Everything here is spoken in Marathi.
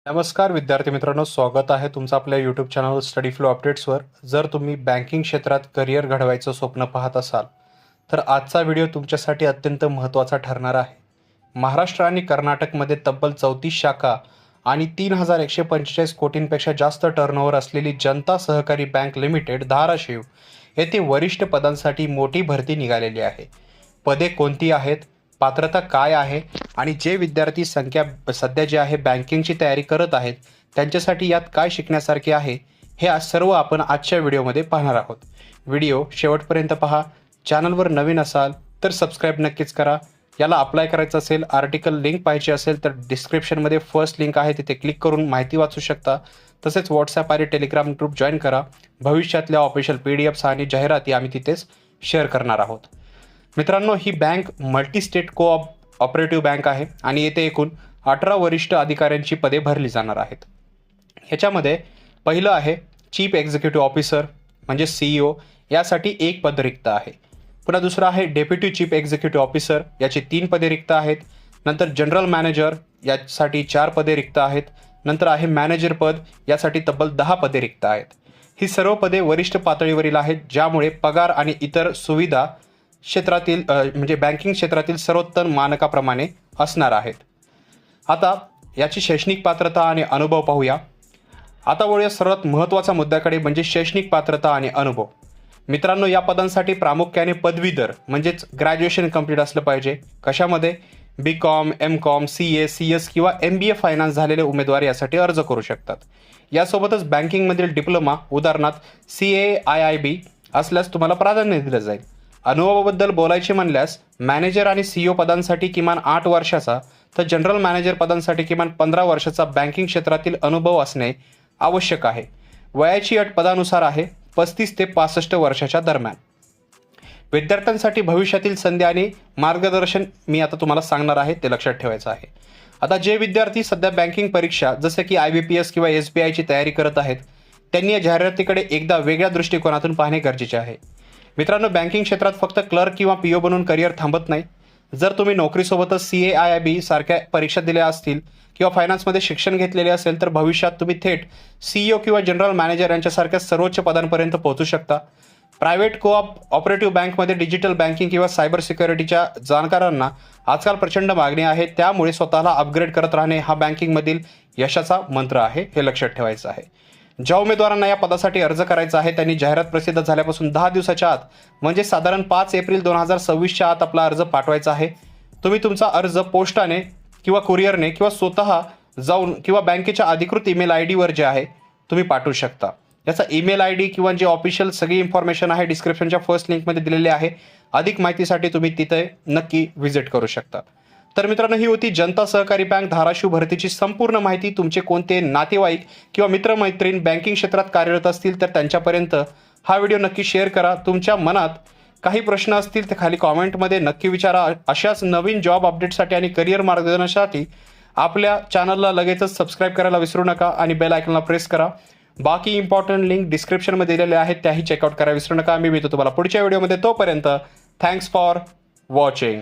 नमस्कार विद्यार्थी मित्रांनो, स्वागत आहे तुमचं आपल्या यूट्यूब चॅनल स्टडी फ्लो अपडेट्सवर। जर तुम्ही बँकिंग क्षेत्रात करिअर घडवायचं स्वप्न पाहत असाल तर आजचा व्हिडिओ तुमच्यासाठी अत्यंत महत्त्वाचा ठरणार आहे। महाराष्ट्र आणि कर्नाटकमध्ये तब्बल 34 शाखा आणि 3145 कोटींपेक्षा जास्त टर्नओव्हर असलेली जनता सहकारी बँक लिमिटेड धाराशिव येथे वरिष्ठ पदांसाठी मोठी भरती निघालेली आहे। पदे कोणती आहेत, पात्रता काय आहे आणि जे विद्यार्थी सध्या जे आहे बँकिंगची तयारी करत आहेत त्यांच्यासाठी यात काय शिकण्यासारखे आहे हे आज सर्व आपण आजच्या व्हिडिओमध्ये पाहणार आहोत। व्हिडिओ शेवटपर्यंत पहा। चॅनलवर नवीन असाल तर सबस्क्राईब नक्कीच करा। याला अप्लाय करायचं असेल, आर्टिकल लिंक पाहिजे असेल तर डिस्क्रिप्शनमध्ये फर्स्ट लिंक आहे, तिथे क्लिक करून माहिती वाचू शकता। तसेच व्हॉट्सॲप आणि टेलिग्राम ग्रुप जॉईन करा। भविष्यातल्या ऑफिशियल PDF आणि जाहिराती आम्ही तिथेच शेअर करणार आहोत। मित्रांनो, ही bank multi state operative bank आहे आणि येथे एकूण 18 वरिष्ठ अधिकाऱ्यांची पदे भरली जाणार आहेत। ह्याच्यामध्ये पहिलं आहे चीफ एक्झिक्युटिव्ह ऑफिसर म्हणजे CEO, यासाठी एक पद रिक्त आहे। पुन्हा दुसरं आहे डेप्युटी चीफ एक्झिक्युटिव्ह ऑफिसर, याची 3 पदे रिक्त आहेत। नंतर जनरल मॅनेजर यासाठी 4 पदे रिक्त आहेत। नंतर आहे मॅनेजर पद, यासाठी तब्बल 10 पदे रिक्त आहेत। ही सर्व पदे वरिष्ठ पातळीवरील आहेत, ज्यामुळे पगार आणि इतर सुविधा क्षेत्रातील म्हणजे बँकिंग क्षेत्रातील सर्वोत्तम मानकाप्रमाणे असणार आहेत। आता याची शैक्षणिक पात्रता आणि अनुभव पाहूया। आता वळूया सर्वात महत्त्वाच्या मुद्द्याकडे, म्हणजे शैक्षणिक पात्रता आणि अनुभव। मित्रांनो, या पदांसाठी प्रामुख्याने पदवीधर म्हणजेच ग्रॅज्युएशन कंप्लीट असलं पाहिजे। कशामध्ये? BCom, MCom, CA, CS किंवा MBA फायनान्स झालेले उमेदवार यासाठी अर्ज करू शकतात। यासोबतच बँकिंगमधील डिप्लोमा उदाहरणार्थ CAIIB असल्यास तुम्हाला प्राधान्य दिलं जाईल। अनुभवाबद्दल बोलायचे म्हणल्यास मॅनेजर आणि CEO पदांसाठी किमान 8 वर्षाचा तर जनरल मॅनेजर पदांसाठी किमान 15 वर्षाचा बँकिंग क्षेत्रातील अनुभव असणे आवश्यक आहे। वयाची अट पदानुसार आहे 35 ते 65 वर्षाच्या दरम्यान। विद्यार्थ्यांसाठी भविष्यातील संधी आणि मार्गदर्शन मी आता तुम्हाला सांगणार आहे, ते लक्षात ठेवायचं आहे। आता जे विद्यार्थी सध्या बँकिंग परीक्षा जसे की IBPS किंवा SBIची तयारी करत आहेत त्यांनी या जाहिरातीकडे एकदा वेगळ्या दृष्टिकोनातून पाहणे गरजेचे आहे। मित्रांनो, बँकिंग क्षेत्रात फक्त क्लर्क किंवा PO बनून करिअर थांबत नाही। जर तुम्ही नोकरीसोबतच CAIIB सारख्या परीक्षा दिल्या असतील किंवा फायनान्समध्ये शिक्षण घेतलेले असेल तर भविष्यात तुम्ही थेट CEO किंवा जनरल मॅनेजर यांच्यासारख्या सर्वोच्च पदांपर्यंत पोहोचू शकता। प्रायव्हेट ऑपरेटिव्ह बँकमध्ये डिजिटल बँकिंग किंवा सायबर सिक्युरिटीच्या जाणकारांना आजकाल प्रचंड मागणी आहे, त्यामुळे स्वतःला अपग्रेड करत राहणे हा बँकिंगमधील यशाचा मंत्र आहे, हे लक्षात ठेवायचं आहे। ज्या उमेदवारांना या पदासाठी अर्ज करायचा आहे त्यांनी जाहिरात प्रसिद्ध झाल्यापासून 10 दिवसाच्या आत म्हणजे साधारण 5 एप्रिल 2026च्या आत आपला अर्ज पाठवायचा आहे। तुम्ही तुमचा अर्ज पोस्टाने किंवा कुरिअरने किंवा स्वतः जाऊन किंवा बँकेच्या अधिकृत ईमेल ID वर जे आहे तुम्ही पाठवू शकता। याचा ईमेल ID किंवा जे ऑफिशियल सगळी इन्फॉर्मेशन आहे डिस्क्रिप्शनच्या फर्स्ट लिंकमध्ये दिलेली आहे। अधिक माहितीसाठी तुम्ही तिथे नक्की व्हिजिट करू शकता। तर मित्रांनो, ही होती जनता सहकारी बँक धाराशिव भरतीची संपूर्ण माहिती। तुमचे कोणते नातेवाईक किंवा मित्रमैत्रीण बँकिंग क्षेत्रात कार्यरत असतील तर त्यांच्यापर्यंत हा व्हिडिओ नक्की शेअर करा। तुमच्या मनात काही प्रश्न असतील तर खाली कॉमेंटमध्ये नक्की विचारा। अशाच नवीन जॉब अपडेटसाठी आणि करिअर मार्गदर्शनासाठी आपल्या चॅनलला लगेचच सबस्क्राईब करायला विसरू नका आणि बेल आयकॉनला प्रेस करा। बाकी इम्पॉर्टंट लिंक डिस्क्रिप्शनमध्ये दिलेले आहेत, त्याही चेकआउट करायला विसरू नका। मी भेटतो तुम्हाला पुढच्या व्हिडिओमध्ये, तोपर्यंत थँक्स फॉर वॉचिंग।